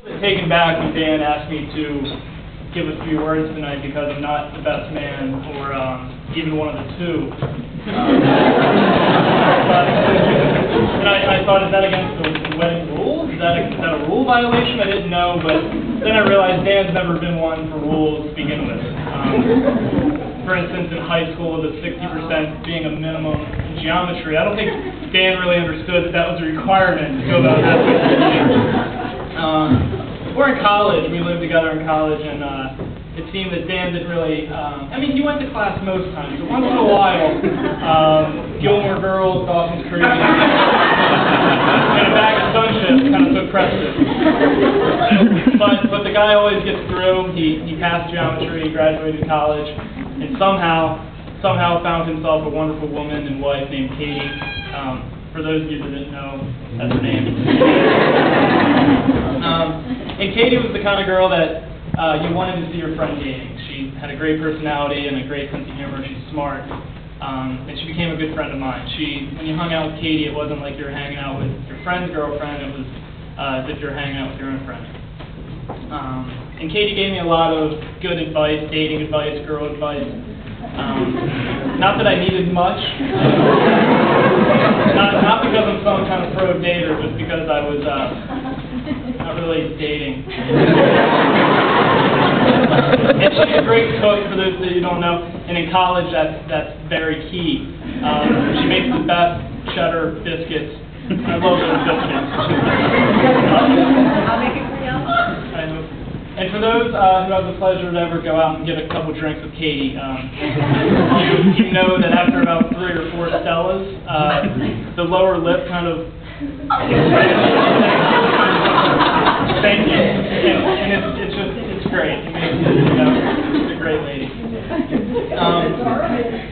Taken back when Dan asked me to give a few words tonight because I'm not the best man or even one of the two. And I thought, is that against the wedding rules? Is that a rule violation? I didn't know, but then I realized Dan's never been one for rules to begin with. For instance, in high school, the 60% being a minimum in geometry, I don't think Dan really understood that was a requirement to go about that. We're in college. We lived together in college, and it seemed that Dan didn't really. I mean, he went to class most times, but once in a while, Gilmore Girls, Dawson's Creek, and a bag of Sun Chips kind of took precedence. But the guy always gets through. He passed geometry, graduated college, and somehow found himself a wonderful woman and wife named Katie. For those of you that didn't know, that's her name. And Katie was the kind of girl that you wanted to see your friend dating. She had a great personality and a great sense of humor. She's smart. And she became a good friend of mine. When you hung out with Katie, it wasn't like you were hanging out with your friend's girlfriend. It was as if you were hanging out with your own friend. And Katie gave me a lot of good advice, dating advice, girl advice. Not that I needed much. Not because I'm some kind of pro dater, just because I was not really dating. And she's a great cook, for those that you don't know. And in college, that's very key. She makes the best cheddar biscuits. I love those biscuits. I'll make it for you. I know. And for those who have the pleasure to ever go out and get a couple drinks with Katie, you know that after about 3 or 4 Stellas, the lower lip kind of... Thank you. And it's great. She's a great lady.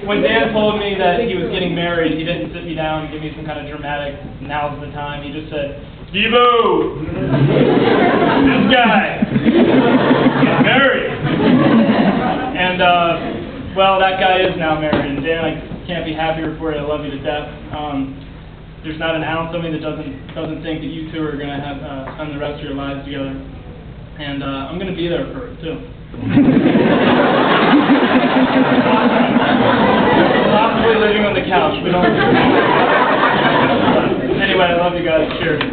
When Dan told me that he was getting married, he didn't sit me down and give me some kind of dramatic now's the time. He just said, Devo, this guy, he's married. And, well, that guy is now married. And Dan, I can't be happier for you. I love you to death. There's not an ounce of me that doesn't think that you two are going to have spend the rest of your lives together. And I'm going to be there for it, too. Possibly living on the couch. We don't. Anyway, I love you guys. Cheers.